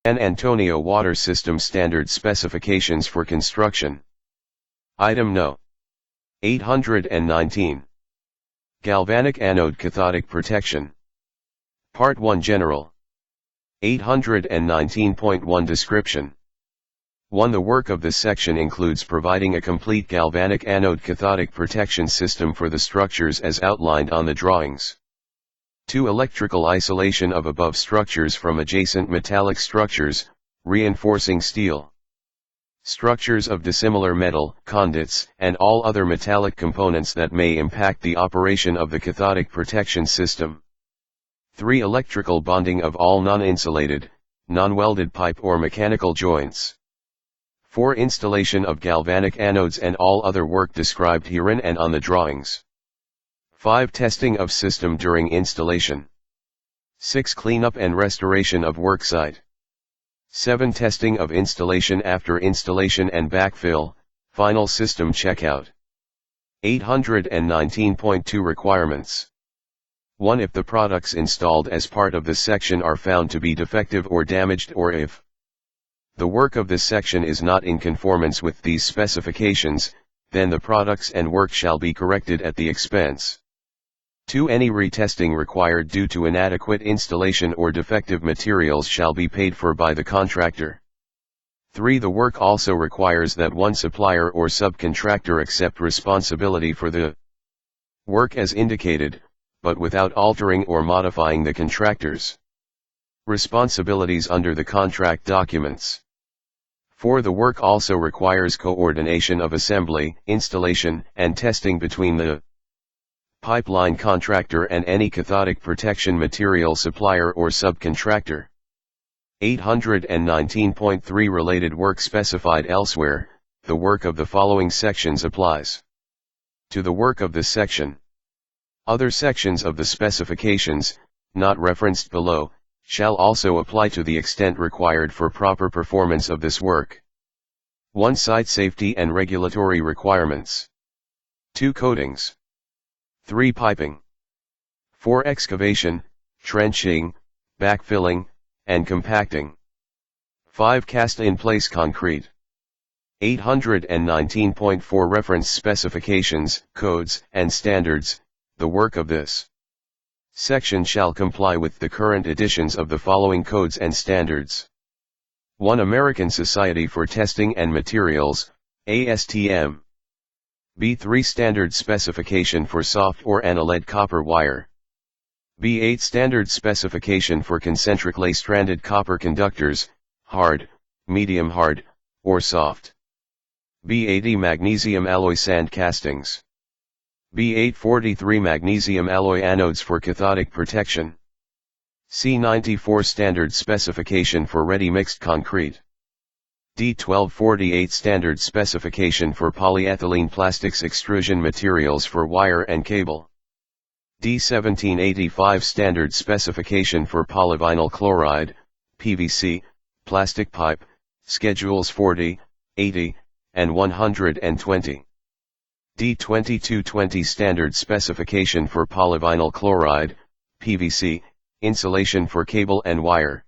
San Antonio Water System Standard Specifications for Construction. Item No. 819. Galvanic Anode Cathodic Protection. Part 1 General. 819.1 Description. 1. The work of this section includes providing a complete galvanic anode cathodic protection system for the structures as outlined on the drawings. 2. Electrical isolation of above structures from adjacent metallic structures, reinforcing steel structures of dissimilar metal, conduits, and all other metallic components that may impact the operation of the cathodic protection system. 3. Electrical bonding of all non-insulated, non-welded pipe or mechanical joints. 4. Installation of galvanic anodes and all other work described herein and on the drawings. 5. Testing of system during installation. 6. Cleanup and restoration of worksite. 7. Testing of installation after installation and backfill, final system checkout. 819.2 Requirements. 1. If the products installed as part of this section are found to be defective or damaged, or if the work of this section is not in conformance with these specifications, then the products and work shall be corrected at the expense. 2. Any retesting required due to inadequate installation or defective materials shall be paid for by the contractor. 3. The work also requires that one supplier or subcontractor accept responsibility for the work as indicated, but without altering or modifying the contractor's responsibilities under the contract documents. 4. The work also requires coordination of assembly, installation, and testing between the pipeline contractor and any cathodic protection material supplier or subcontractor. 819.3 Related work specified elsewhere. The work of the following sections applies to the work of this section. Other sections of the specifications, not referenced below, shall also apply to the extent required for proper performance of this work. 1. Site safety and regulatory requirements. 2. Coatings. 3. Piping. 4. Excavation, trenching, backfilling, and compacting. 5. Cast-in-place concrete. 819.4 Reference specifications, codes, and standards. The work of this section shall comply with the current editions of the following codes and standards. 1. American Society for Testing and Materials, ASTM. B3 Standard Specification for Soft or Anode Copper Wire. B8 Standard Specification for Concentrically Stranded Copper Conductors, Hard, Medium Hard, or Soft. B80 Magnesium Alloy Sand Castings. B843 Magnesium Alloy Anodes for Cathodic Protection. C94 Standard Specification for Ready Mixed Concrete. D1248 Standard Specification for Polyethylene Plastics Extrusion Materials for Wire and Cable. D1785 Standard Specification for Polyvinyl Chloride, PVC, Plastic Pipe, Schedules 40, 80, and 120. D2220 Standard Specification for Polyvinyl Chloride, PVC, Insulation for Cable and Wire.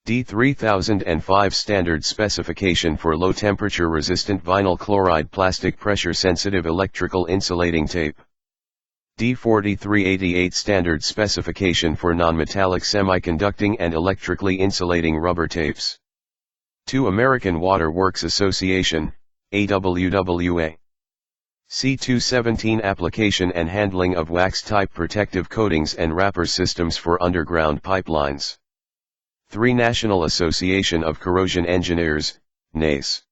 D3005 Standard Specification for Low Temperature Resistant Vinyl Chloride Plastic Pressure Sensitive Electrical Insulating Tape. D4388 Standard Specification for Non-Metallic Semiconducting and Electrically Insulating Rubber Tapes. 2. American Water Works Association, AWWA. C217 Application and Handling of Wax-Type Protective Coatings and Wrapper Systems for Underground Pipelines. 3. National Association of Corrosion Engineers, NACE.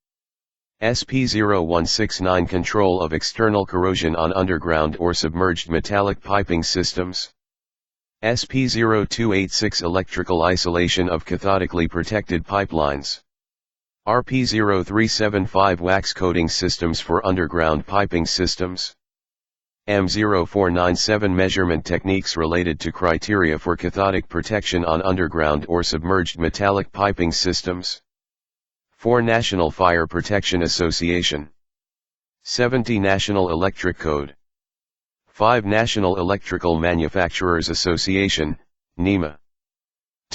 SP0169 Control of External Corrosion on Underground or Submerged Metallic Piping Systems. SP0286 Electrical Isolation of Cathodically Protected Pipelines. RP0375 Wax Coating Systems for Underground Piping Systems. M0497 Measurement Techniques related to criteria for cathodic protection on underground or submerged metallic piping systems. 4. National Fire Protection Association. 70 National Electric Code. 5. National Electrical Manufacturers Association, NEMA.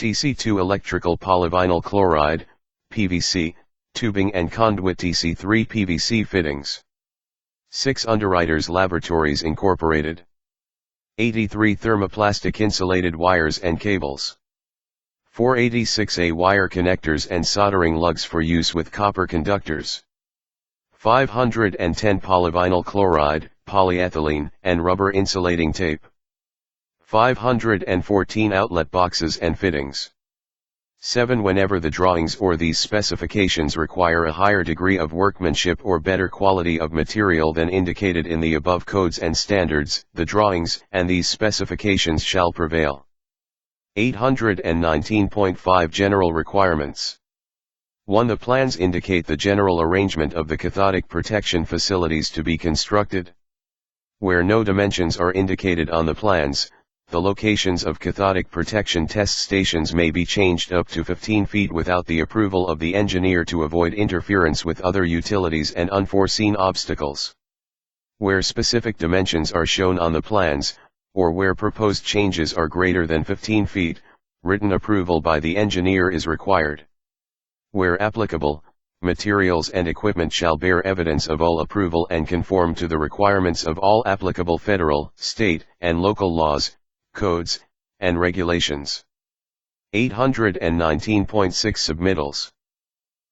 TC2 electrical polyvinyl chloride, PVC, tubing and conduit. TC3 PVC fittings. 6 Underwriters Laboratories Incorporated. 83 Thermoplastic insulated wires and cables. 486A wire connectors and soldering lugs for use with copper conductors. 510 polyvinyl chloride, polyethylene, and rubber insulating tape. 514 outlet boxes and fittings. 7 Whenever the drawings or these specifications require a higher degree of workmanship or better quality of material than indicated in the above codes and standards, the drawings and these specifications shall prevail. 819.5 General Requirements. 1. The plans indicate the general arrangement of the cathodic protection facilities to be constructed. Where no dimensions are indicated on the plans, the locations of cathodic protection test stations may be changed up to 15 feet without the approval of the engineer to avoid interference with other utilities and unforeseen obstacles. Where specific dimensions are shown on the plans, or where proposed changes are greater than 15 feet, written approval by the engineer is required. Where applicable, materials and equipment shall bear evidence of all approval and conform to the requirements of all applicable federal, state, and local laws, codes, and regulations. 819.6 Submittals.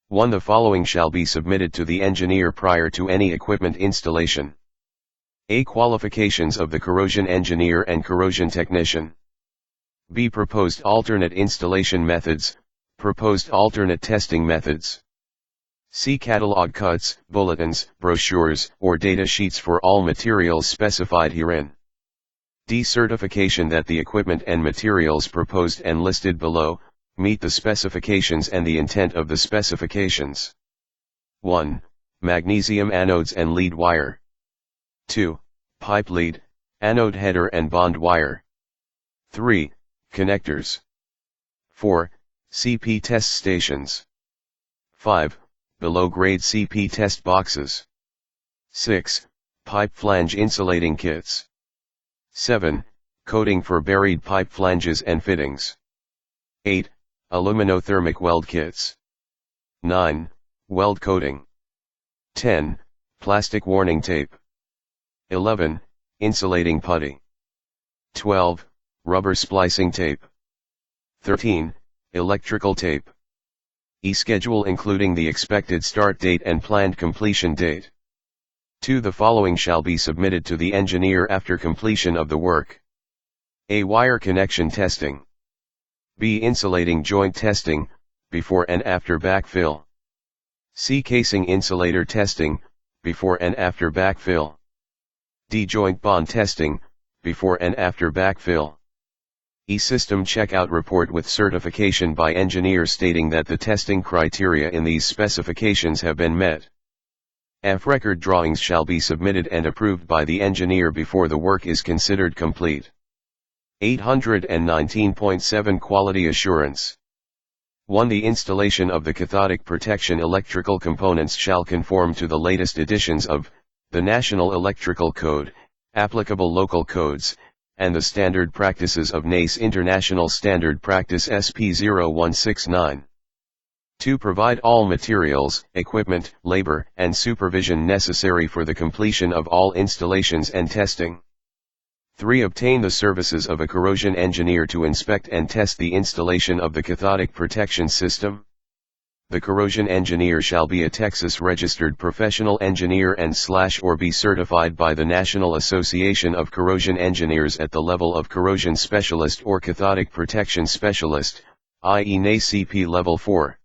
1. The following shall be submitted to the engineer prior to any equipment installation. A. Qualifications of the corrosion engineer and corrosion technician. B. Proposed alternate installation methods, proposed alternate testing methods. C. Catalog cuts, bulletins, brochures, or data sheets for all materials specified herein. D. Certification that the equipment and materials proposed and listed below meet the specifications and the intent of the specifications. 1. Magnesium anodes and lead wire. 2. Pipe lead, anode header and bond wire. 3. Connectors. 4. CP test stations. 5. Below-grade CP test boxes. 6. Pipe flange insulating kits. 7. Coating for buried pipe flanges and fittings. 8. Aluminothermic weld kits. 9. Weld coating. 10. Plastic warning tape. 11. Insulating putty. 12. Rubber splicing tape. 13. Electrical tape. E-schedule including the expected start date and planned completion date. 2. The following shall be submitted to the engineer after completion of the work. A. Wire connection testing. B. Insulating joint testing, before and after backfill. C. Casing insulator testing, before and after backfill. D. Joint bond testing, before and after backfill. E. System checkout report with certification by engineer stating that the testing criteria in these specifications have been met. F. Record drawings shall be submitted and approved by the engineer before the work is considered complete. 819.7 Quality Assurance. 1. The installation of the cathodic protection electrical components shall conform to the latest editions of the National Electrical Code, applicable local codes, and the standard practices of NACE International Standard Practice SP0169. 2. Provide all materials, equipment, labor, and supervision necessary for the completion of all installations and testing. 3. Obtain the services of a corrosion engineer to inspect and test the installation of the cathodic protection system. The corrosion engineer shall be a Texas-registered professional engineer and/or be certified by the National Association of Corrosion Engineers at the level of corrosion specialist or cathodic protection specialist, i.e. NACP Level 4.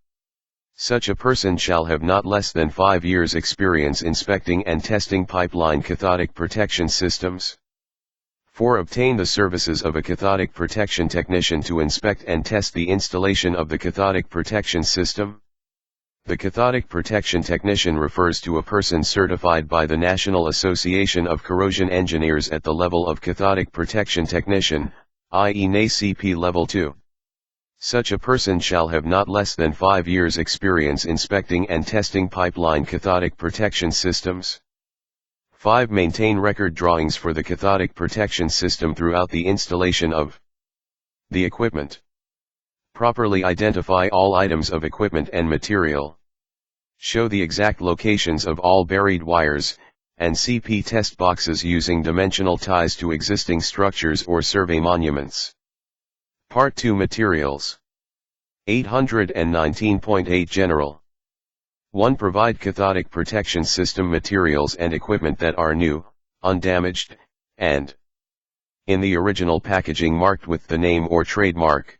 Such a person shall have not less than 5 years' experience inspecting and testing pipeline cathodic protection systems. 4. Obtain the services of a cathodic protection technician to inspect and test the installation of the cathodic protection system. The cathodic protection technician refers to a person certified by the National Association of Corrosion Engineers at the level of cathodic protection technician, i.e. NACP Level 2. Such a person shall have not less than 5 years' experience inspecting and testing pipeline cathodic protection systems. 5. Maintain record drawings for the cathodic protection system throughout the installation of the equipment. Properly identify all items of equipment and material. Show the exact locations of all buried wires, and CP test boxes using dimensional ties to existing structures or survey monuments. Part 2 Materials. 819.8 General. 1. Provide cathodic protection system materials and equipment that are new, undamaged, and in the original packaging marked with the name or trademark.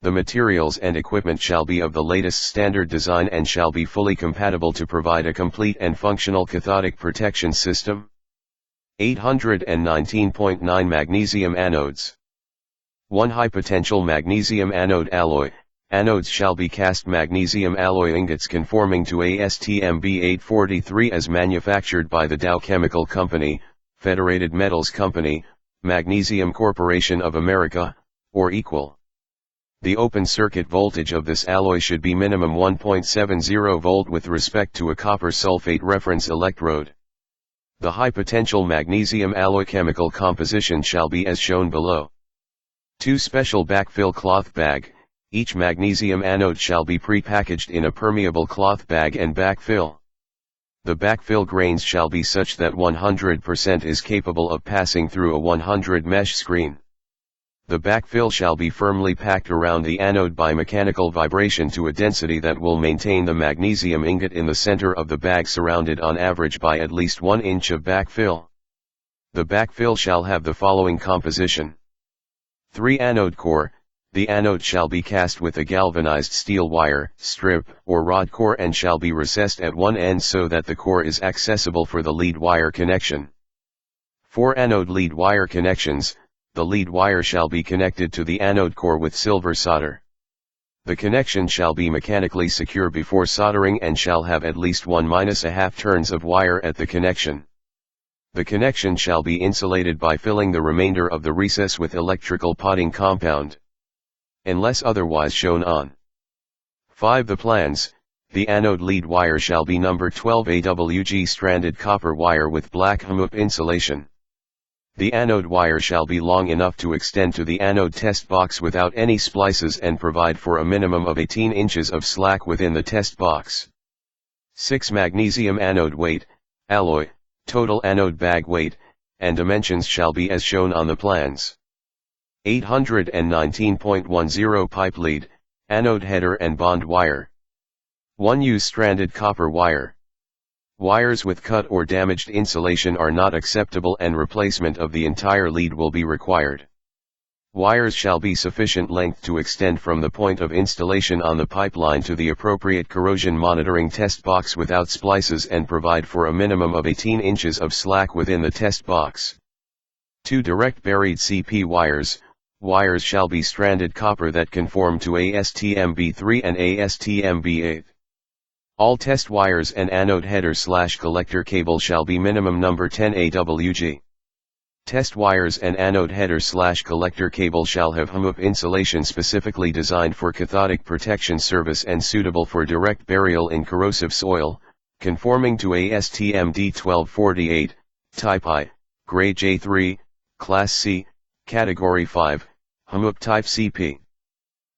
The materials and equipment shall be of the latest standard design and shall be fully compatible to provide a complete and functional cathodic protection system. 819.9 Magnesium Anodes. 1. High potential magnesium anode alloy. Anodes shall be cast magnesium alloy ingots conforming to ASTM B843 as manufactured by the Dow Chemical Company, Federated Metals Company, Magnesium Corporation of America, or equal. The open circuit voltage of this alloy should be minimum 1.70 volt with respect to a copper sulfate reference electrode. The high potential magnesium alloy chemical composition shall be as shown below. 2. Special backfill cloth bag. Each magnesium anode shall be pre-packaged in a permeable cloth bag and backfill. The backfill grains shall be such that 100% is capable of passing through a 100 mesh screen. The backfill shall be firmly packed around the anode by mechanical vibration to a density that will maintain the magnesium ingot in the center of the bag surrounded on average by at least 1 inch of backfill. The backfill shall have the following composition. 3. Anode core. The anode shall be cast with a galvanized steel wire, strip, or rod core and shall be recessed at one end so that the core is accessible for the lead wire connection. 4. Anode lead wire connections. The lead wire shall be connected to the anode core with silver solder. The connection shall be mechanically secure before soldering and shall have at least 1-1/2 turns of wire at the connection. The connection shall be insulated by filling the remainder of the recess with electrical potting compound, unless otherwise shown on. 5. The plans. The anode lead wire shall be number 12 AWG stranded copper wire with black HMUP insulation. The anode wire shall be long enough to extend to the anode test box without any splices and provide for a minimum of 18 inches of slack within the test box. 6. Magnesium anode weight, alloy, total anode bag weight, and dimensions shall be as shown on the plans. 819.10 Pipe lead, anode header and bond wire. 1. Use stranded copper wire. Wires with cut or damaged insulation are not acceptable and replacement of the entire lead will be required. Wires shall be sufficient length to extend from the point of installation on the pipeline to the appropriate corrosion monitoring test box without splices and provide for a minimum of 18 inches of slack within the test box. 2. Direct buried CP wires. Wires shall be stranded copper that conform to ASTM B3 and ASTM B8. All test wires and anode header/collector cable shall be minimum number 10 AWG. Test wires and anode header/collector cable shall have HMUP insulation specifically designed for cathodic protection service and suitable for direct burial in corrosive soil, conforming to ASTM D1248, Type I, Grade J3, Class C, Category 5, HMUP Type CP.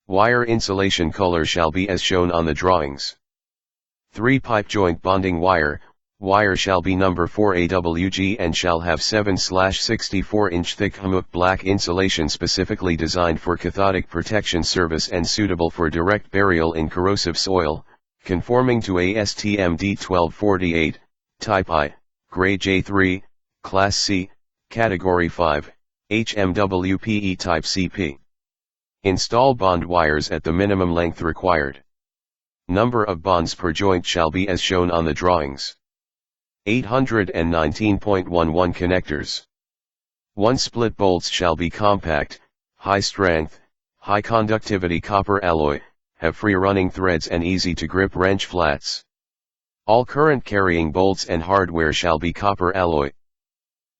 Wire insulation color shall be as shown on the drawings. 3. Pipe joint bonding wire. Wire shall be number 4 AWG and shall have 7/64 inch thick HMUP black insulation specifically designed for cathodic protection service and suitable for direct burial in corrosive soil, conforming to ASTM D1248, Type I, Grade J3, Class C, Category 5, HMWPE Type CP. Install bond wires at the minimum length required. Number of bonds per joint shall be as shown on the drawings. 819.11 Connectors. 1. Split bolts shall be compact, high strength, high conductivity copper alloy, have free running threads and easy to grip wrench flats. All current carrying bolts and hardware shall be copper alloy.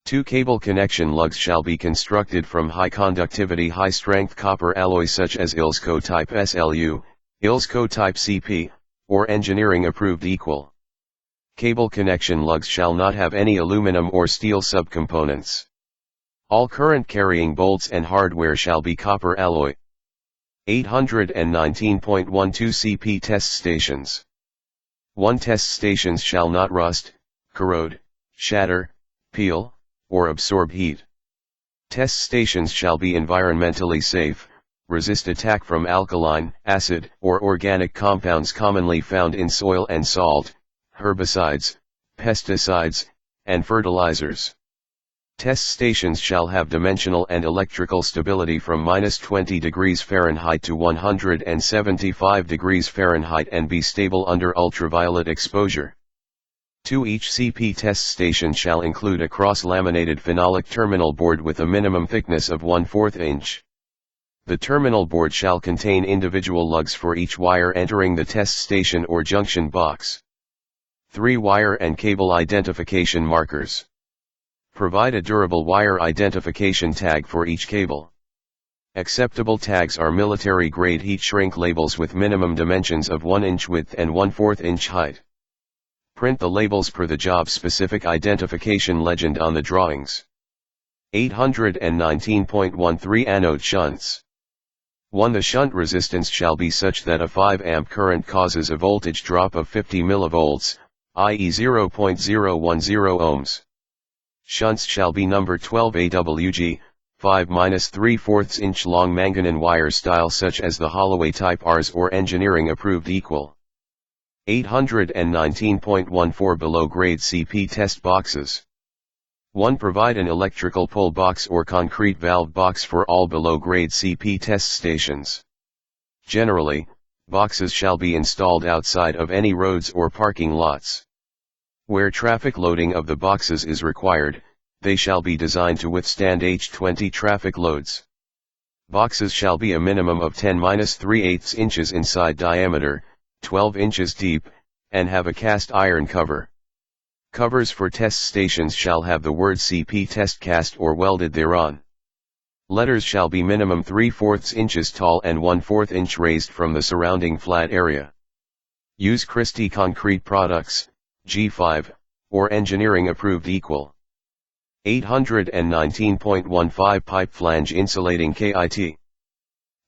2. Cable connection lugs shall be constructed from high conductivity high strength copper alloy such as ILSCO type SLU, ILSCO type CP, or engineering approved equal. Cable connection lugs shall not have any aluminum or steel subcomponents. All current carrying bolts and hardware shall be copper alloy. 819.12 CP test stations. 1 Test stations shall not rust, corrode, shatter, peel, or absorb heat. Test stations shall be environmentally safe, resist attack from alkaline, acid, or organic compounds commonly found in soil and salt, herbicides, pesticides, and fertilizers. Test stations shall have dimensional and electrical stability from -20 degrees Fahrenheit to 175 degrees Fahrenheit and be stable under ultraviolet exposure. 2 Each CP test station shall include a cross-laminated phenolic terminal board with a minimum thickness of 1/4 inch. The terminal board shall contain individual lugs for each wire entering the test station or junction box. 3 Wire and cable identification markers. Provide a durable wire identification tag for each cable. Acceptable tags are military-grade heat-shrink labels with minimum dimensions of 1 inch width and 1/4 inch height. Print the labels per the job-specific identification legend on the drawings. 819.13 Anode shunts. 1. The shunt resistance shall be such that a 5 amp current causes a voltage drop of 50 mV, i.e. 0.010 ohms. Shunts shall be number 12 AWG, 5-3/4 inch long manganese wire style such as the Holloway type Rs or engineering approved equal. 819.14 Below grade CP test boxes. 1. Provide an electrical pull box or concrete valve box for all below grade CP test stations. Generally, boxes shall be installed outside of any roads or parking lots. Where traffic loading of the boxes is required, they shall be designed to withstand H20 traffic loads. Boxes shall be a minimum of 10-3/8 inches inside diameter, 12 inches deep, and have a cast iron cover. Covers for test stations shall have the word CP test cast or welded thereon. Letters shall be minimum 3/4 inches tall and 1/4 inch raised from the surrounding flat area. Use Christie concrete products, G5, or engineering approved equal. 819.15 Pipe flange insulating KIT.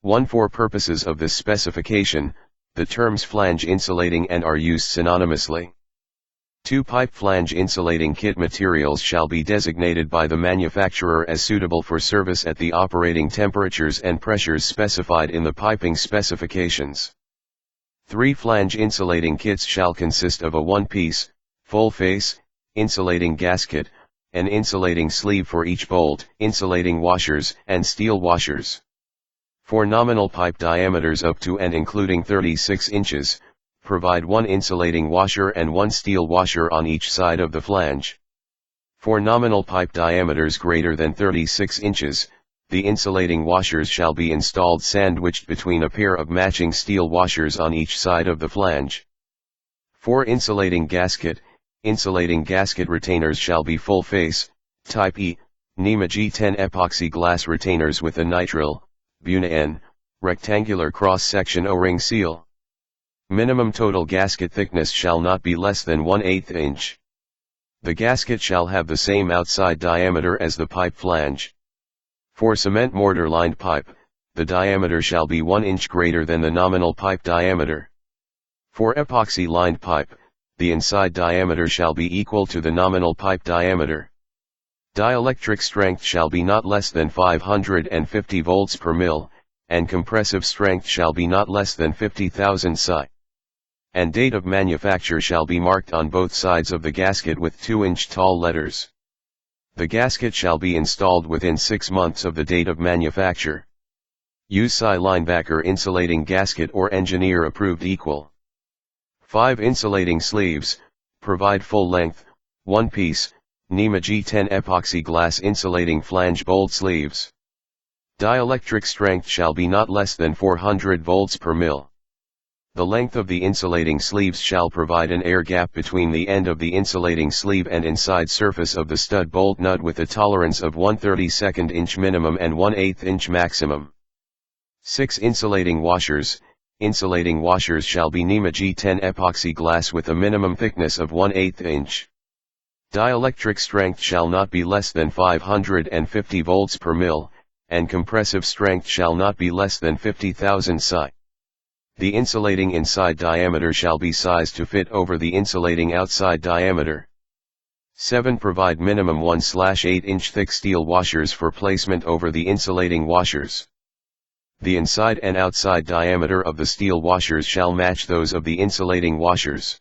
1. For purposes of this specification, the terms flange insulating and are used synonymously. 2. Pipe flange insulating kit materials shall be designated by the manufacturer as suitable for service at the operating temperatures and pressures specified in the piping specifications. 3. Flange insulating kits shall consist of a one-piece, full-face, insulating gasket, an insulating sleeve for each bolt, insulating washers, and steel washers. For nominal pipe diameters up to and including 36 inches, provide one insulating washer and one steel washer on each side of the flange. For nominal pipe diameters greater than 36 inches, the insulating washers shall be installed sandwiched between a pair of matching steel washers on each side of the flange. 4. Insulating gasket. Insulating gasket retainers shall be full face, type E, NEMA G10 epoxy glass retainers with a nitrile, butane, rectangular cross-section O-ring seal. Minimum total gasket thickness shall not be less than 1/8 inch. The gasket shall have the same outside diameter as the pipe flange. For cement mortar lined pipe, the diameter shall be 1 inch greater than the nominal pipe diameter. For epoxy lined pipe, the inside diameter shall be equal to the nominal pipe diameter. Dielectric strength shall be not less than 550 volts per mil, and compressive strength shall be not less than 50,000 psi. And date of manufacture shall be marked on both sides of the gasket with 2-inch tall letters. The gasket shall be installed within 6 months of the date of manufacture. Use Psi Linebacker insulating gasket or engineer approved equal. 5. Insulating sleeves. Provide full length, one piece, NEMA G10 epoxy glass insulating flange bolt sleeves. Dielectric strength shall be not less than 400 volts per mil. The length of the insulating sleeves shall provide an air gap between the end of the insulating sleeve and inside surface of the stud bolt nut with a tolerance of 1/32 inch minimum and 1/8 inch maximum. 6. Insulating washers. Insulating washers shall be NEMA G10 epoxy glass with a minimum thickness of 1/8 inch. Dielectric strength shall not be less than 550 volts per mil, and compressive strength shall not be less than 50,000 psi. The insulating inside diameter shall be sized to fit over the insulating outside diameter. 7. Provide minimum 1/8 inch thick steel washers for placement over the insulating washers. The inside and outside diameter of the steel washers shall match those of the insulating washers.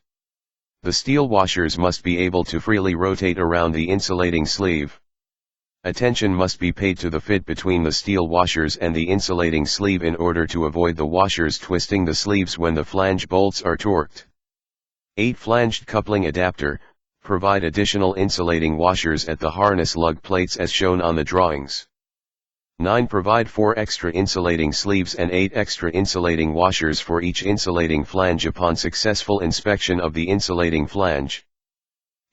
The steel washers must be able to freely rotate around the insulating sleeve. Attention must be paid to the fit between the steel washers and the insulating sleeve in order to avoid the washers twisting the sleeves when the flange bolts are torqued. 8. Flanged coupling adapter. Provide additional insulating washers at the harness lug plates as shown on the drawings. 9. Provide 4 extra insulating sleeves and 8 extra insulating washers for each insulating flange upon successful inspection of the insulating flange.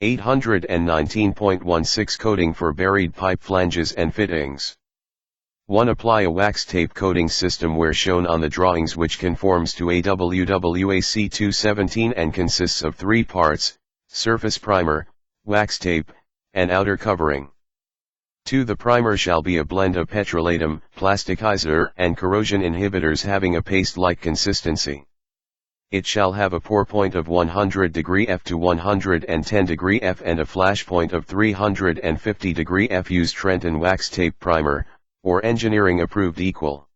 819.16 Coating for buried pipe flanges and fittings. 1. Apply a wax tape coating system where shown on the drawings, which conforms to AWWAC 217 and consists of 3 parts: surface primer, wax tape, and outer covering. 2. The primer shall be a blend of petrolatum, plasticizer, and corrosion inhibitors having a paste-like consistency. It shall have a pour point of 100° F to 110° F and a flash point of 350° F. Use Trenton wax tape primer, or engineering approved equal.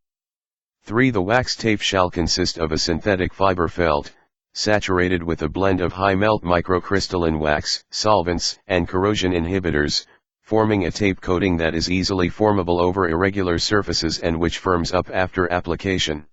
3. The wax tape shall consist of a synthetic fiber felt, saturated with a blend of high-melt microcrystalline wax, solvents, and corrosion inhibitors, forming a tape coating that is easily formable over irregular surfaces and which firms up after application.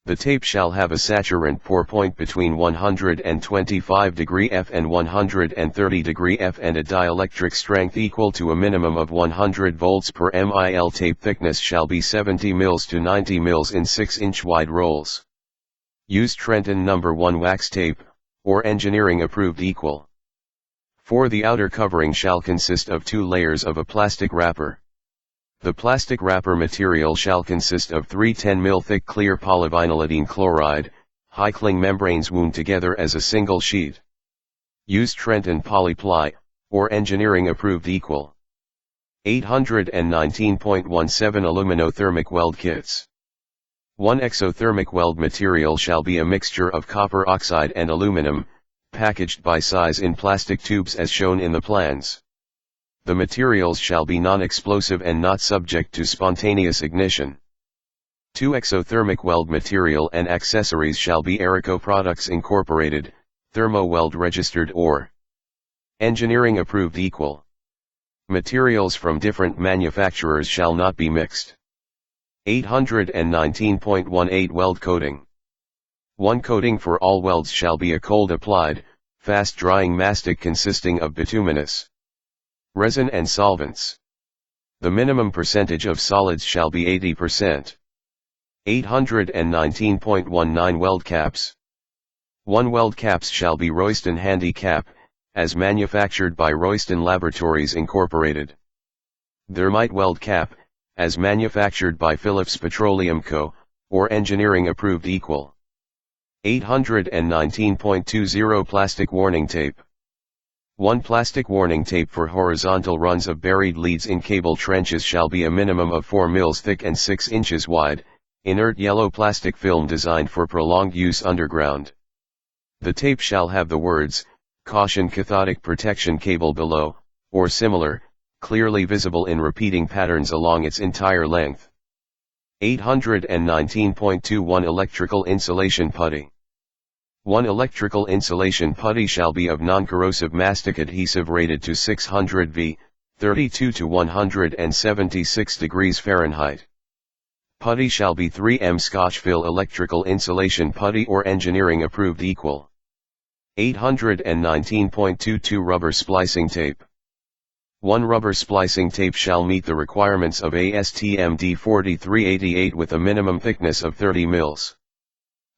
The tape shall have a saturant pour point between 125° F and 130° F and a dielectric strength equal to a minimum of 100 volts per mil. Tape thickness shall be 70 mils to 90 mils in 6-inch wide rolls. Use Trenton No. 1 wax tape, or engineering approved equal. 4. The outer covering shall consist of 2 layers of a plastic wrapper. The plastic wrapper material shall consist of 3 10 mil thick clear polyvinylidene chloride, high-cling membranes wound together as a single sheet. Use Trenton Polyply, or engineering approved equal. 819.17 Aluminothermic weld kits. 1. Exothermic weld material shall be a mixture of copper oxide and aluminum, packaged by size in plastic tubes as shown in the plans. The materials shall be non-explosive and not subject to spontaneous ignition. 2. Exothermic weld material and accessories shall be Aeroco Products Incorporated, Thermo-Weld registered or engineering approved equal. Materials from different manufacturers shall not be mixed. 819.18 Weld coating. 1. Coating for all welds shall be a cold applied, fast drying mastic consisting of bituminous resin and solvents. The minimum percentage of solids shall be 80%. 819.19 Weld caps. 1. Weld caps shall be Royston Handy Cap, as manufactured by Royston Laboratories Incorporated. Thermite weld cap, as manufactured by Phillips Petroleum Co., or engineering approved equal. 819.20 Plastic warning tape. 1. Plastic warning tape for horizontal runs of buried leads in cable trenches shall be a minimum of 4 mils thick and 6 inches wide, inert yellow plastic film designed for prolonged use underground. The tape shall have the words, "Caution Cathodic Protection Cable" below, or similar, clearly visible in repeating patterns along its entire length. 819.21 Electrical insulation putty. 1. Electrical insulation putty shall be of non-corrosive mastic adhesive rated to 600 V, 32 to 176 degrees Fahrenheit. Putty shall be 3M Scotchfill electrical insulation putty or engineering approved equal. 819.22 Rubber splicing tape. 1. Rubber splicing tape shall meet the requirements of ASTM D4388 with a minimum thickness of 30 mils.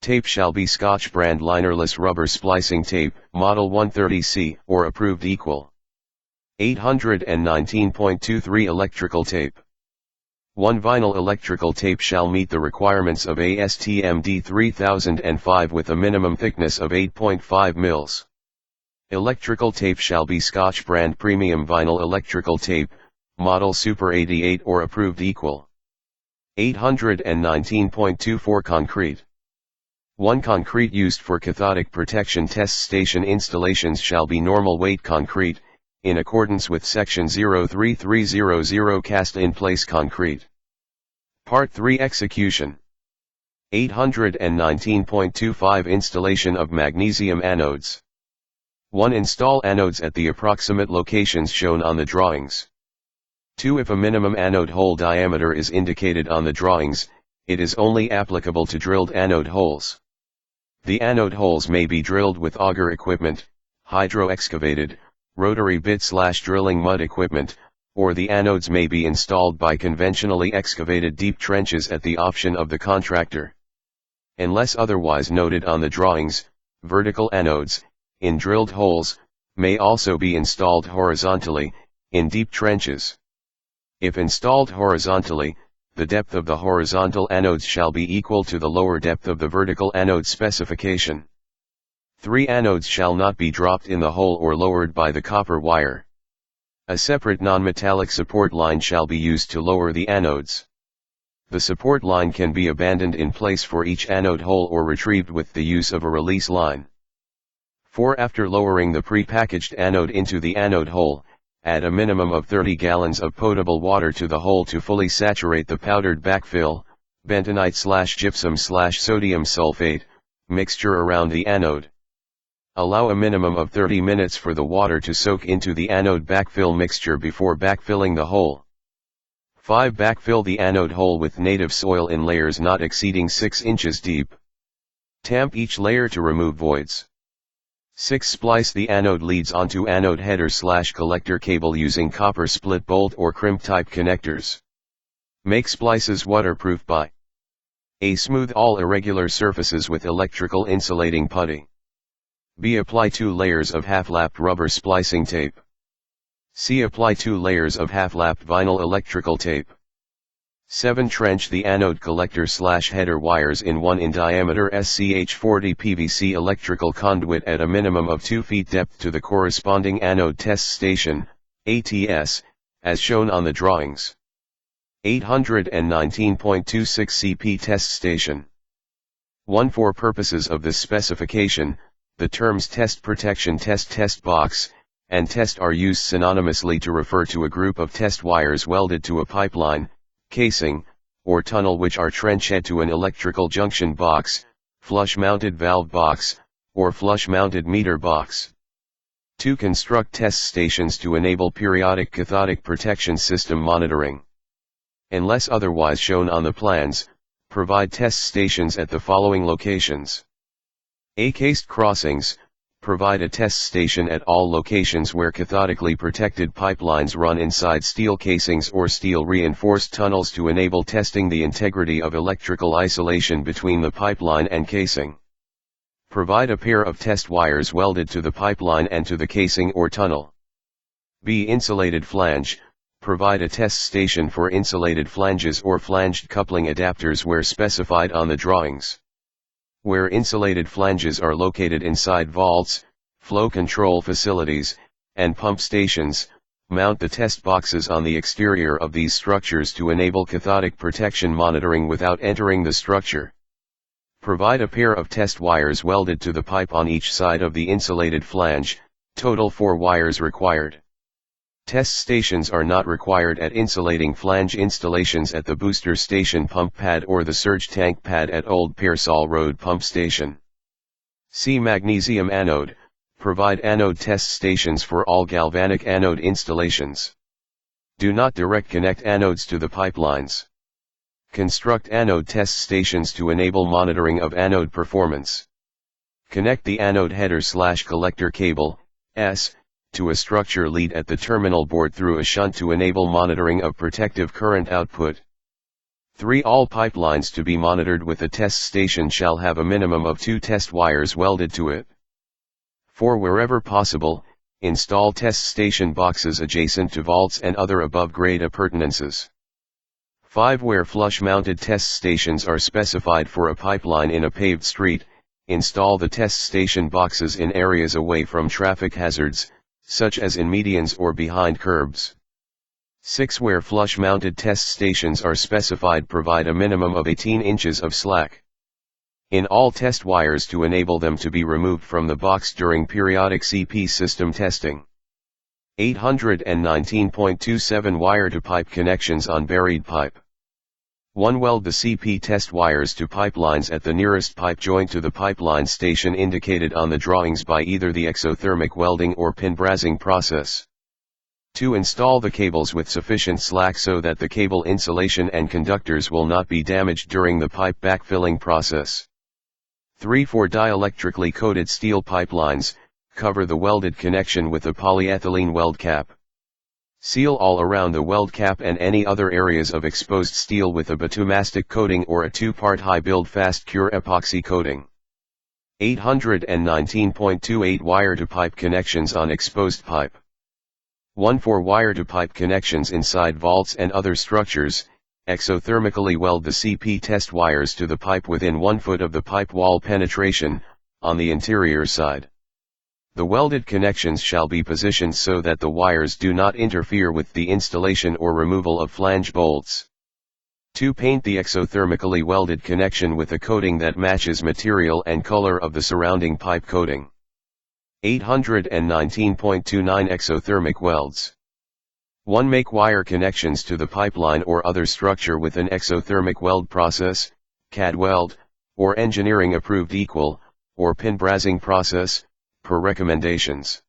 Tape shall be Scotch brand linerless rubber splicing tape, model 130C, or approved equal. 819.23 Electrical tape. 1. Vinyl electrical tape shall meet the requirements of ASTM D3005 with a minimum thickness of 8.5 mils. Electrical tape shall be Scotch brand premium vinyl electrical tape, model Super 88 or approved equal. 819.24 Concrete. 1. Concrete used for cathodic protection test station installations shall be normal weight concrete, in accordance with Section 03300 cast-in-place concrete. Part 3 Execution. 819.25 Installation of magnesium anodes. 1. Install anodes at the approximate locations shown on the drawings. 2. If a minimum anode hole diameter is indicated on the drawings, it is only applicable to drilled anode holes. The anode holes may be drilled with auger equipment, hydro-excavated, rotary bit/drilling mud equipment, or the anodes may be installed by conventionally excavated deep trenches at the option of the contractor. Unless otherwise noted on the drawings, vertical anodes, in drilled holes, may also be installed horizontally, in deep trenches. If installed horizontally, the depth of the horizontal anodes shall be equal to the lower depth of the vertical anode specification. 3. Anodes shall not be dropped in the hole or lowered by the copper wire. A separate non-metallic support line shall be used to lower the anodes. The support line can be abandoned in place for each anode hole or retrieved with the use of a release line. 4. After lowering the pre-packaged anode into the anode hole, add a minimum of 30 gallons of potable water to the hole to fully saturate the powdered backfill, bentonite/gypsum/sodium sulfate, mixture around the anode. Allow a minimum of 30 minutes for the water to soak into the anode backfill mixture before backfilling the hole. 5. Backfill the anode hole with native soil in layers not exceeding 6 inches deep. Tamp each layer to remove voids. 6. Splice the anode leads onto anode header/collector cable using copper split bolt or crimp type connectors. Make splices waterproof by A. Smooth all irregular surfaces with electrical insulating putty. B. Apply 2 layers of half-lapped rubber splicing tape. C. Apply 2 layers of half-lapped vinyl electrical tape. 7. Trench the anode collector/header wires in 1 in diameter SCH40 PVC electrical conduit at a minimum of 2 feet depth to the corresponding anode test station, ATS, as shown on the drawings. 819.26 CP Test Station. 1. For purposes of this specification, the terms test protection test box, and test are used synonymously to refer to a group of test wires welded to a pipeline, casing, or tunnel which are trench-head to an electrical junction box, flush-mounted valve box, or flush-mounted meter box. 2. Construct test stations to enable periodic cathodic protection system monitoring. Unless otherwise shown on the plans, provide test stations at the following locations. A. Cased crossings. Provide a test station at all locations where cathodically protected pipelines run inside steel casings or steel reinforced tunnels to enable testing the integrity of electrical isolation between the pipeline and casing. Provide a pair of test wires welded to the pipeline and to the casing or tunnel. B. Insulated flange. Provide a test station for insulated flanges or flanged coupling adapters where specified on the drawings. Where insulated flanges are located inside vaults, flow control facilities, and pump stations, mount the test boxes on the exterior of these structures to enable cathodic protection monitoring without entering the structure. Provide a pair of test wires welded to the pipe on each side of the insulated flange, total 4 wires required. Test stations are not required at insulating flange installations at the booster station pump pad or the surge tank pad at Old Pearsall Road pump station. C. Magnesium anode. Provide anode test stations for all galvanic anode installations. Do not direct connect anodes to the pipelines. Construct anode test stations to enable monitoring of anode performance. Connect the anode header/collector cable, S, to a structure lead at the terminal board through a shunt to enable monitoring of protective current output. 3. All pipelines to be monitored with a test station shall have a minimum of 2 test wires welded to it. 4. Wherever possible, install test station boxes adjacent to vaults and other above-grade appurtenances. 5. Where flush-mounted test stations are specified for a pipeline in a paved street, install the test station boxes in areas away from traffic hazards, such as in medians or behind curbs. 6. Where flush-mounted test stations are specified, provide a minimum of 18 inches of slack in all test wires to enable them to be removed from the box during periodic CP system testing. 819.27 Wire-to-pipe connections on buried pipe. 1. Weld the CP test wires to pipelines at the nearest pipe joint to the pipeline station indicated on the drawings by either the exothermic welding or pin brazing process. 2. Install the cables with sufficient slack so that the cable insulation and conductors will not be damaged during the pipe backfilling process. 3. For dielectrically coated steel pipelines, cover the welded connection with a polyethylene weld cap. Seal all around the weld cap and any other areas of exposed steel with a bitumastic coating or a 2-part high-build fast-cure epoxy coating. 819.28 Wire-to-pipe connections on exposed pipe. 1. For wire-to-pipe connections inside vaults and other structures, exothermically weld the CP test wires to the pipe within 1 foot of the pipe wall penetration, on the interior side. The welded connections shall be positioned so that the wires do not interfere with the installation or removal of flange bolts. 2. Paint the exothermically welded connection with a coating that matches material and color of the surrounding pipe coating. 819.29 Exothermic welds. 1. Make wire connections to the pipeline or other structure with an exothermic weld process, CAD weld, or engineering approved equal, or pin brazing process, per recommendations.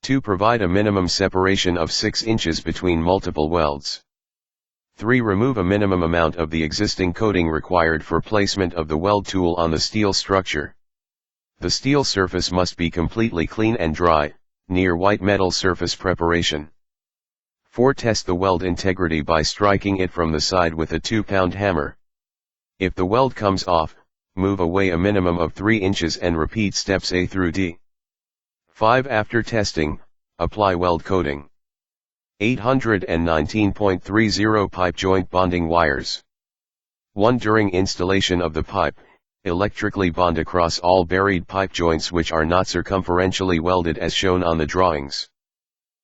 2. Provide a minimum separation of 6 inches between multiple welds. 3. Remove a minimum amount of the existing coating required for placement of the weld tool on the steel structure. The steel surface must be completely clean and dry, near white metal surface preparation. 4. Test the weld integrity by striking it from the side with a 2-pound hammer. If the weld comes off, move away a minimum of 3 inches and repeat steps A through D. 5. After testing, apply weld coating. 819.30 Pipe joint bonding wires. 1. During installation of the pipe, electrically bond across all buried pipe joints which are not circumferentially welded as shown on the drawings.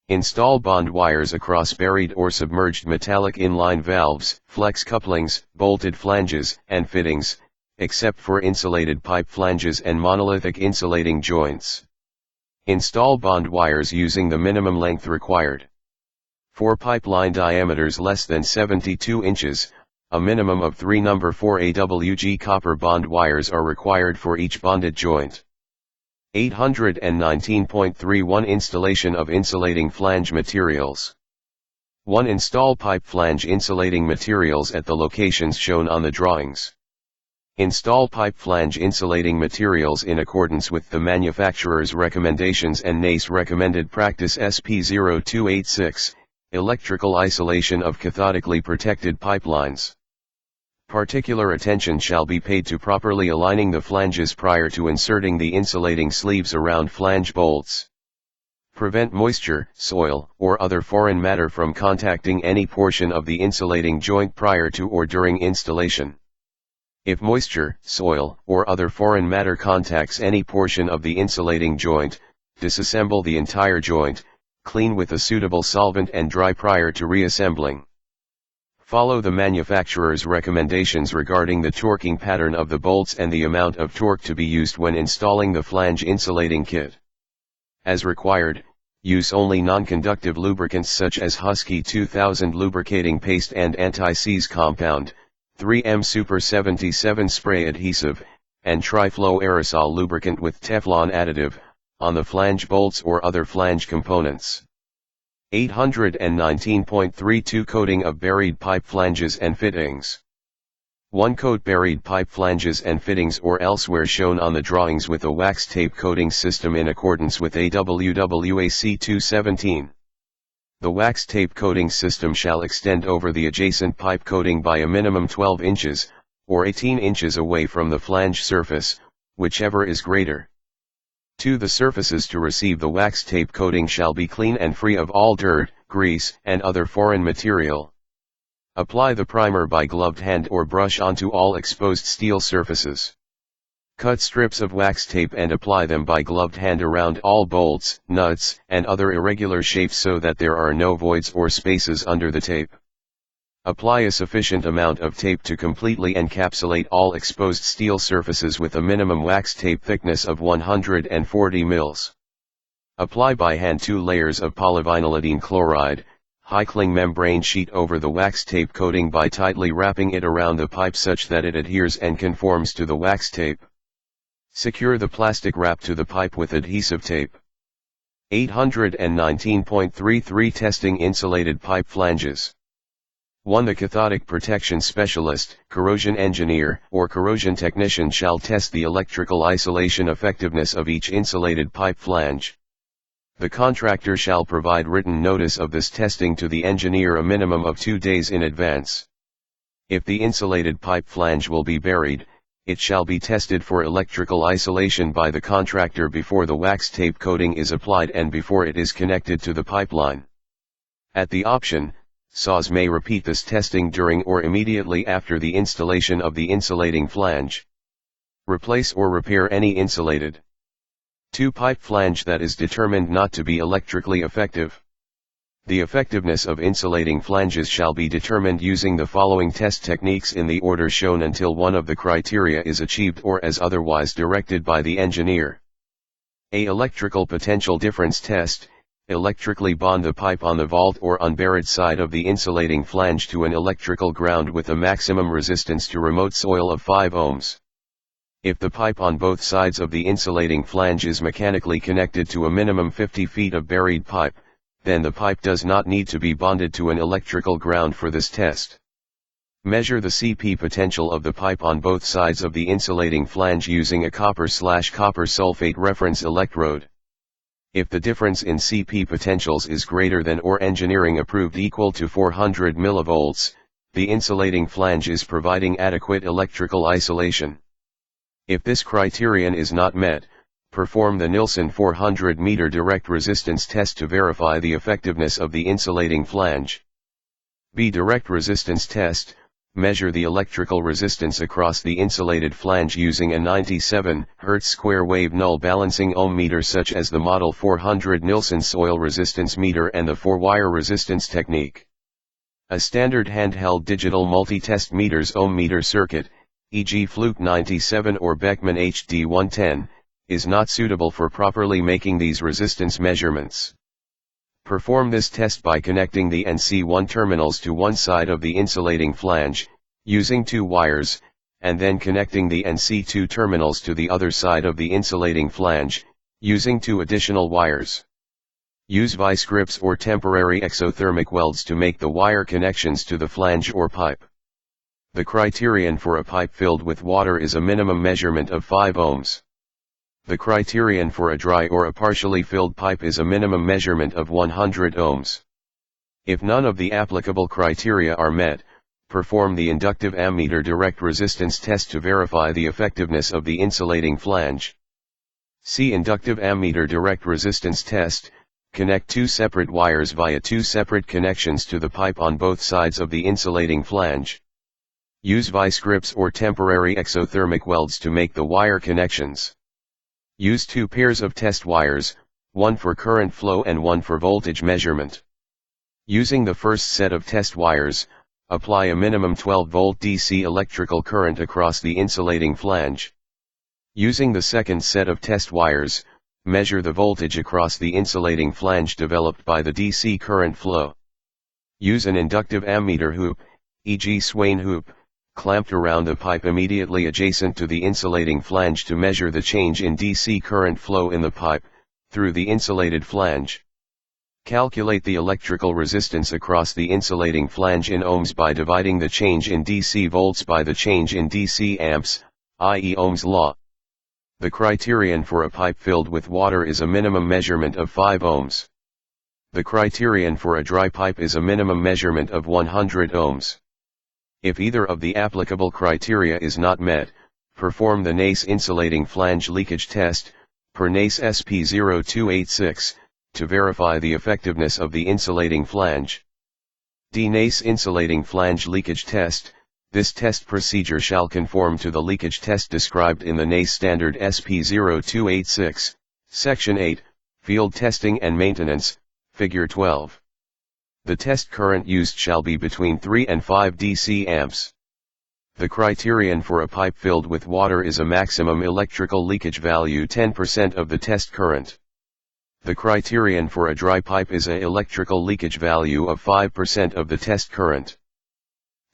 Install bond wires across buried or submerged metallic inline valves, flex couplings, bolted flanges, and fittings, except for insulated pipe flanges and monolithic insulating joints. Install bond wires using the minimum length required. For pipeline diameters less than 72 inches, a minimum of 3 number 4 AWG copper bond wires are required for each bonded joint. 819.31 Installation of insulating flange materials. 1. Install pipe flange insulating materials at the locations shown on the drawings. Install pipe flange insulating materials in accordance with the manufacturer's recommendations and NACE recommended practice SP0286, electrical isolation of cathodically protected pipelines. Particular attention shall be paid to properly aligning the flanges prior to inserting the insulating sleeves around flange bolts. Prevent moisture, soil, or other foreign matter from contacting any portion of the insulating joint prior to or during installation. If moisture, soil, or other foreign matter contacts any portion of the insulating joint, disassemble the entire joint, clean with a suitable solvent and dry prior to reassembling. Follow the manufacturer's recommendations regarding the torquing pattern of the bolts and the amount of torque to be used when installing the flange insulating kit. As required, use only non-conductive lubricants such as Husky 2000 lubricating paste and anti-seize compound, 3M Super 77 spray adhesive, and Tri-Flow aerosol lubricant with Teflon additive, on the flange bolts or other flange components. 819.32 Coating of buried pipe flanges and fittings. 1. Coat buried pipe flanges and fittings or elsewhere shown on the drawings with a wax tape coating system in accordance with AWWAC 217. The wax tape coating system shall extend over the adjacent pipe coating by a minimum 12 inches, or 18 inches away from the flange surface, whichever is greater. 2. The surfaces to receive the wax tape coating shall be clean and free of all dirt, grease, and other foreign material. Apply the primer by gloved hand or brush onto all exposed steel surfaces. Cut strips of wax tape and apply them by gloved hand around all bolts, nuts, and other irregular shapes so that there are no voids or spaces under the tape. Apply a sufficient amount of tape to completely encapsulate all exposed steel surfaces with a minimum wax tape thickness of 140 mils. Apply by hand 2 layers of polyvinylidene chloride, high-cling membrane sheet over the wax tape coating by tightly wrapping it around the pipe such that it adheres and conforms to the wax tape. Secure the plastic wrap to the pipe with adhesive tape. 819.33 Testing insulated pipe flanges. 1. The cathodic protection specialist, corrosion engineer, or corrosion technician shall test the electrical isolation effectiveness of each insulated pipe flange. The contractor shall provide written notice of this testing to the engineer a minimum of 2 days in advance. If the insulated pipe flange will be buried, it shall be tested for electrical isolation by the contractor before the wax tape coating is applied and before it is connected to the pipeline. At the option, SAWS may repeat this testing during or immediately after the installation of the insulating flange. Replace or repair any insulated 2 pipe flange that is determined not to be electrically effective. The effectiveness of insulating flanges shall be determined using the following test techniques in the order shown until one of the criteria is achieved or as otherwise directed by the engineer. A. Electrical potential difference test. Electrically bond the pipe on the vault or unburied side of the insulating flange to an electrical ground with a maximum resistance to remote soil of 5 ohms. If the pipe on both sides of the insulating flange is mechanically connected to a minimum 50 feet of buried pipe, then the pipe does not need to be bonded to an electrical ground for this test. Measure the CP potential of the pipe on both sides of the insulating flange using a copper sulfate reference electrode. If the difference in CP potentials is greater than or engineering approved equal to 400 mV, the insulating flange is providing adequate electrical isolation. If this criterion is not met, perform the Nilsson 400 meter direct resistance test to verify the effectiveness of the insulating flange. B. Direct resistance test. Measure the electrical resistance across the insulated flange using a 97 Hz square wave null balancing ohm meter such as the Model 400 Nilsson soil resistance meter and the 4-wire resistance technique. A standard handheld digital multi-test meters ohm meter circuit, e.g. Fluke 97 or Beckman HD 110, is not suitable for properly making these resistance measurements. Perform this test by connecting the NC1 terminals to one side of the insulating flange, using 2 wires, and then connecting the NC2 terminals to the other side of the insulating flange, using 2 additional wires. Use vice grips or temporary exothermic welds to make the wire connections to the flange or pipe. The criterion for a pipe filled with water is a minimum measurement of 5 ohms. The criterion for a dry or a partially filled pipe is a minimum measurement of 100 ohms. If none of the applicable criteria are met, perform the inductive ammeter direct resistance test to verify the effectiveness of the insulating flange. See inductive ammeter direct resistance test. Connect 2 separate wires via 2 separate connections to the pipe on both sides of the insulating flange. Use vice grips or temporary exothermic welds to make the wire connections. Use 2 pairs of test wires, one for current flow and one for voltage measurement. Using the first set of test wires, apply a minimum 12-volt DC electrical current across the insulating flange. Using the second set of test wires, measure the voltage across the insulating flange developed by the DC current flow. Use an inductive ammeter hoop, e.g. Swain hoop, clamped around the pipe immediately adjacent to the insulating flange to measure the change in DC current flow in the pipe, through the insulated flange. Calculate the electrical resistance across the insulating flange in ohms by dividing the change in DC volts by the change in DC amps, i.e. Ohm's law. The criterion for a pipe filled with water is a minimum measurement of 5 ohms. The criterion for a dry pipe is a minimum measurement of 100 ohms. If either of the applicable criteria is not met, perform the NACE insulating flange leakage test, per NACE SP0286, to verify the effectiveness of the insulating flange. D. NACE insulating flange leakage test. This test procedure shall conform to the leakage test described in the NACE standard SP0286, Section 8, Field Testing and Maintenance, Figure 12. The test current used shall be between 3 and 5 DC amps. The criterion for a pipe filled with water is a maximum electrical leakage value 10% of the test current. The criterion for a dry pipe is a electrical leakage value of 5% of the test current.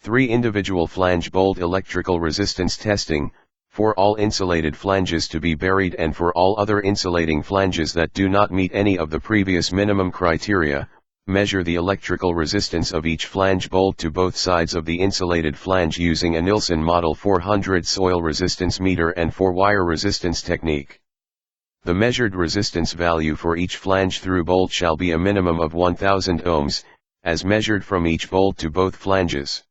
3. Individual flange bolt electrical resistance testing, for all insulated flanges to be buried and for all other insulating flanges that do not meet any of the previous minimum criteria. Measure the electrical resistance of each flange bolt to both sides of the insulated flange using a Nielsen Model 400 soil resistance meter and 4-wire resistance technique. The measured resistance value for each flange through bolt shall be a minimum of 1000 ohms, as measured from each bolt to both flanges.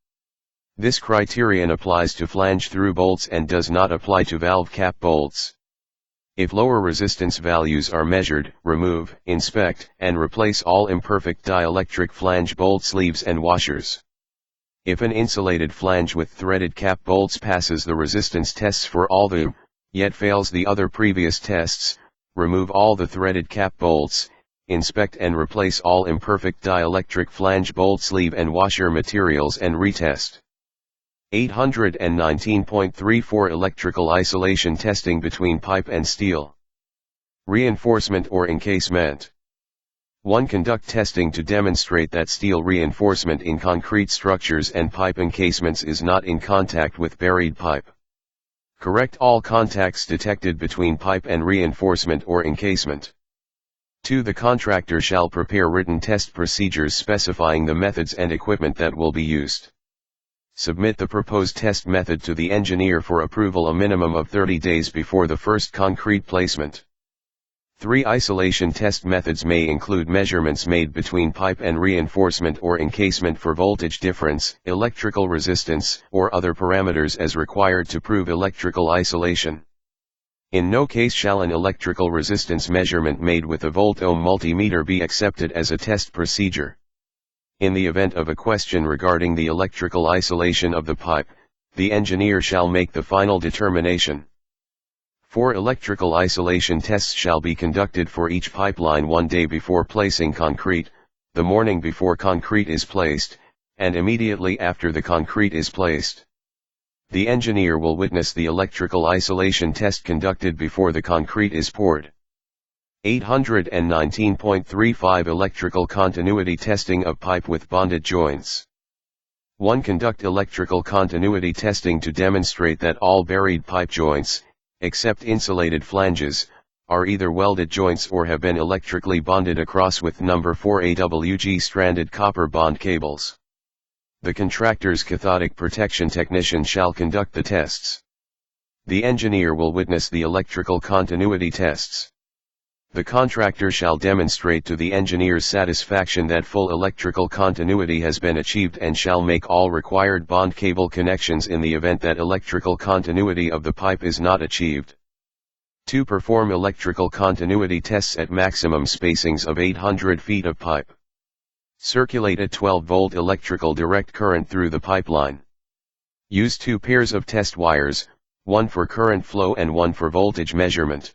This criterion applies to flange through bolts and does not apply to valve cap bolts. If lower resistance values are measured, remove, inspect, and replace all imperfect dielectric flange bolt sleeves and washers. If an insulated flange with threaded cap bolts passes the resistance tests for all the, yet fails the other previous tests, remove all the threaded cap bolts, inspect and replace all imperfect dielectric flange bolt sleeve and washer materials and retest. 819.34 Electrical isolation testing between pipe and steel. Reinforcement or encasement. 1. Conduct testing to demonstrate that steel reinforcement in concrete structures and pipe encasements is not in contact with buried pipe. Correct all contacts detected between pipe and reinforcement or encasement. 2. The contractor shall prepare written test procedures specifying the methods and equipment that will be used. Submit the proposed test method to the engineer for approval a minimum of 30 days before the first concrete placement. 3. Isolation test methods may include measurements made between pipe and reinforcement or encasement for voltage difference, electrical resistance, or other parameters as required to prove electrical isolation. In no case shall an electrical resistance measurement made with a volt-ohm multimeter be accepted as a test procedure. In the event of a question regarding the electrical isolation of the pipe, the engineer shall make the final determination. 4. Electrical isolation tests shall be conducted for each pipeline 1 day before placing concrete, the morning before concrete is placed, and immediately after the concrete is placed. The engineer will witness the electrical isolation test conducted before the concrete is poured. 819.35 Electrical continuity testing of pipe with bonded joints. 1. Conduct electrical continuity testing to demonstrate that all buried pipe joints, except insulated flanges, are either welded joints or have been electrically bonded across with number 4 AWG stranded copper bond cables. The contractor's cathodic protection technician shall conduct the tests. The engineer will witness the electrical continuity tests. The contractor shall demonstrate to the engineer's satisfaction that full electrical continuity has been achieved and shall make all required bond cable connections in the event that electrical continuity of the pipe is not achieved. 2. Perform electrical continuity tests at maximum spacings of 800 feet of pipe. Circulate a 12-volt electrical direct current through the pipeline. Use 2 pairs of test wires, one for current flow and one for voltage measurement.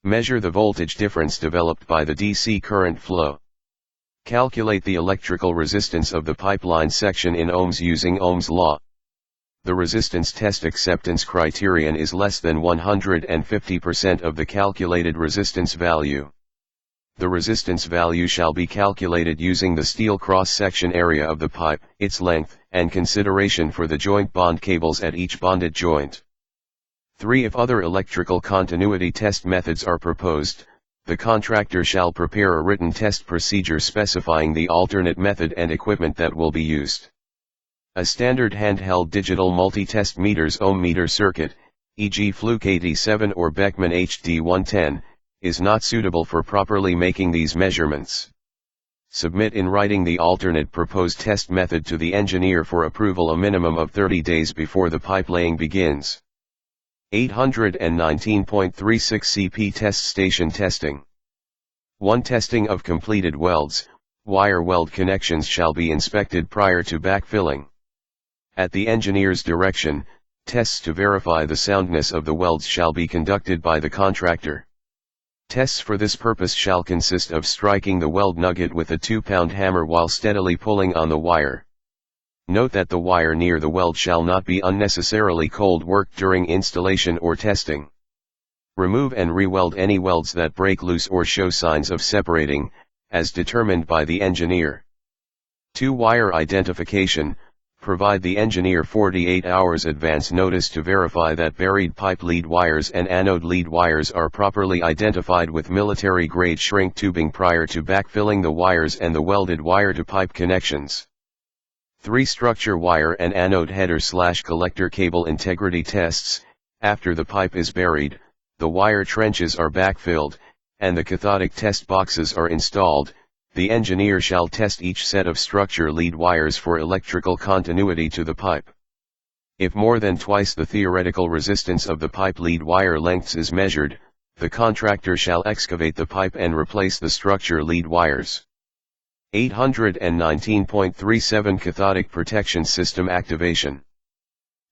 Measure the voltage difference developed by the DC current flow. Calculate the electrical resistance of the pipeline section in ohms using Ohm's law. The resistance test acceptance criterion is less than 150% of the calculated resistance value. The resistance value shall be calculated using the steel cross-section area of the pipe, its length, and consideration for the joint bond cables at each bonded joint. 3. If other electrical continuity test methods are proposed, the contractor shall prepare a written test procedure specifying the alternate method and equipment that will be used. A standard handheld digital multi-test meters ohm meter circuit, e.g. Fluke 87 or Beckman HD 110, is not suitable for properly making these measurements. Submit in writing the alternate proposed test method to the engineer for approval a minimum of 30 days before the pipe laying begins. 819.36 CP Test Station Testing. 1. Testing of completed welds. Wire weld connections shall be inspected prior to backfilling. At the engineer's direction, tests to verify the soundness of the welds shall be conducted by the contractor. Tests for this purpose shall consist of striking the weld nugget with a 2-pound hammer while steadily pulling on the wire. Note that the wire near the weld shall not be unnecessarily cold worked during installation or testing. Remove and re-weld any welds that break loose or show signs of separating, as determined by the engineer. 2. Wire identification. Provide the engineer 48 hours advance notice to verify that buried pipe lead wires and anode lead wires are properly identified with military-grade shrink tubing prior to backfilling the wires and the welded wire-to-pipe connections. 3. Structure wire and anode header/collector cable integrity tests. After the pipe is buried, the wire trenches are backfilled, and the cathodic test boxes are installed. The engineer shall test each set of structure lead wires for electrical continuity to the pipe. If more than twice the theoretical resistance of the pipe lead wire lengths is measured, the contractor shall excavate the pipe and replace the structure lead wires. 819.37 Cathodic Protection System Activation.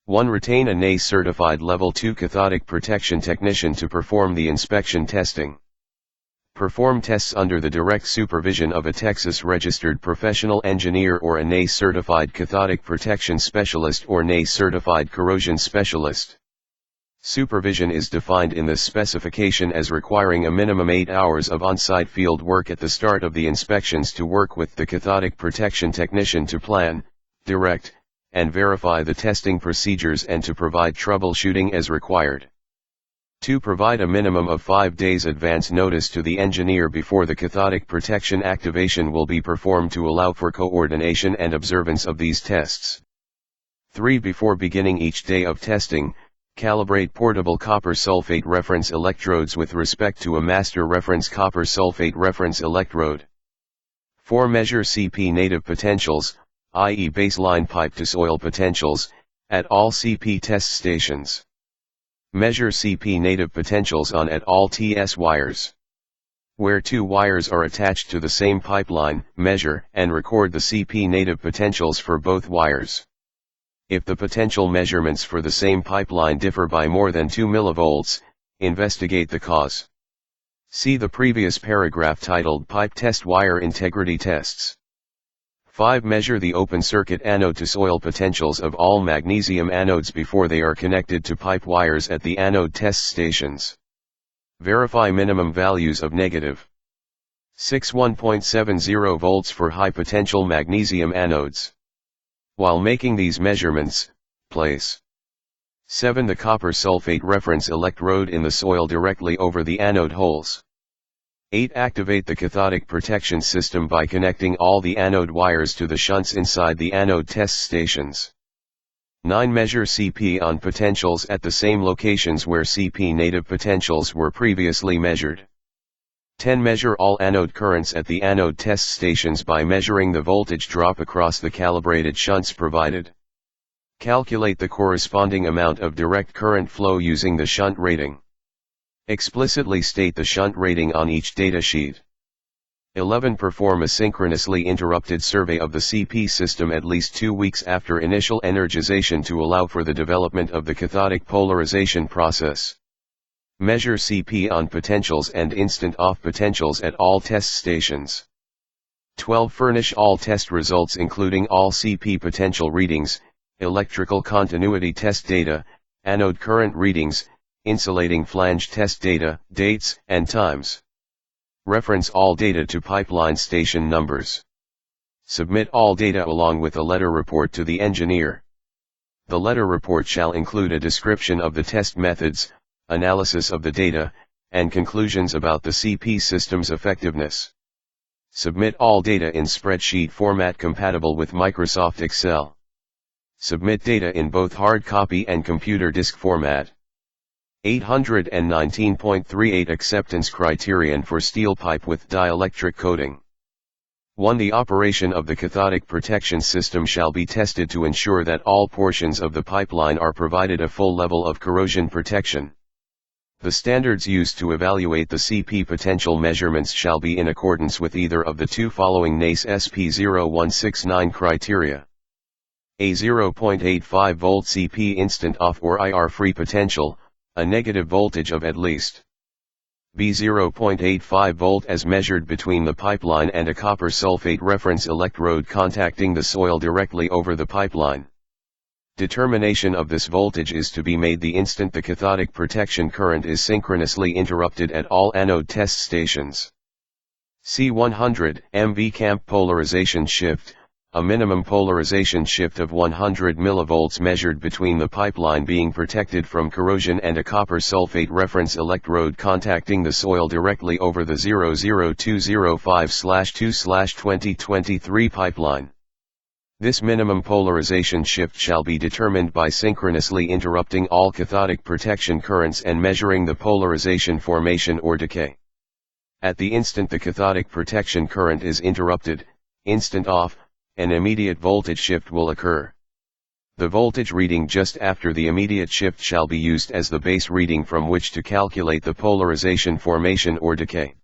1. Retain a NACE certified Level 2 cathodic protection technician to perform the inspection testing. Perform tests under the direct supervision of a Texas-registered professional engineer or a NACE certified cathodic protection specialist or NACE certified corrosion specialist. Supervision is defined in this specification as requiring a minimum 8 hours of on-site field work at the start of the inspections to work with the cathodic protection technician to plan, direct, and verify the testing procedures and to provide troubleshooting as required. 2. Provide a minimum of 5 days advance notice to the engineer before the cathodic protection activation will be performed to allow for coordination and observance of these tests. 3. Before beginning each day of testing, calibrate portable copper sulfate reference electrodes with respect to a master reference copper sulfate reference electrode. 4. Measure CP native potentials, i.e. baseline pipe to soil potentials, at all CP test stations. Measure CP native potentials on at all TS wires. Where 2 wires are attached to the same pipeline, measure and record the CP native potentials for both wires. If the potential measurements for the same pipeline differ by more than 2 mV, investigate the cause. See the previous paragraph titled Pipe Test Wire Integrity Tests. 5. Measure the open circuit anode to soil potentials of all magnesium anodes before they are connected to pipe wires at the anode test stations. Verify minimum values of negative 1.70 volts for high potential magnesium anodes. While making these measurements, place 7. The copper sulfate reference electrode in the soil directly over the anode holes. 8. Activate the cathodic protection system by connecting all the anode wires to the shunts inside the anode test stations. 9. Measure CP on potentials at the same locations where CP native potentials were previously measured. 10. Measure all anode currents at the anode test stations by measuring the voltage drop across the calibrated shunts provided. Calculate the corresponding amount of direct current flow using the shunt rating. Explicitly state the shunt rating on each data sheet. 11. Perform a synchronously interrupted survey of the CP system at least 2 weeks after initial energization to allow for the development of the cathodic polarization process. Measure CP on potentials and instant off potentials at all test stations. 12. Furnish all test results including all CP potential readings, electrical continuity test data, anode current readings, insulating flange test data, dates, and times. Reference all data to pipeline station numbers. Submit all data along with a letter report to the engineer. The letter report shall include a description of the test methods, analysis of the data, and conclusions about the CP system's effectiveness. Submit all data in spreadsheet format compatible with Microsoft Excel. Submit data in both hard copy and computer disk format. 819.38 Acceptance Criterion for Steel Pipe with Dielectric Coating. 1. The operation of the cathodic protection system shall be tested to ensure that all portions of the pipeline are provided a full level of corrosion protection. The standards used to evaluate the CP potential measurements shall be in accordance with either of the 2 following NACE SP 0169 criteria. A 0.85 volt CP instant off or IR free potential, a negative voltage of at least B 0.85 volt as measured between the pipeline and a copper sulfate reference electrode contacting the soil directly over the pipeline. Determination of this voltage is to be made the instant the cathodic protection current is synchronously interrupted at all anode test stations. C100 MV camp polarization shift, a minimum polarization shift of 100 mV measured between the pipeline being protected from corrosion and a copper sulfate reference electrode contacting the soil directly over the 00205/2/2023 pipeline. This minimum polarization shift shall be determined by synchronously interrupting all cathodic protection currents and measuring the polarization formation or decay. At the instant the cathodic protection current is interrupted, instant off, an immediate voltage shift will occur. The voltage reading just after the immediate shift shall be used as the base reading from which to calculate the polarization formation or decay.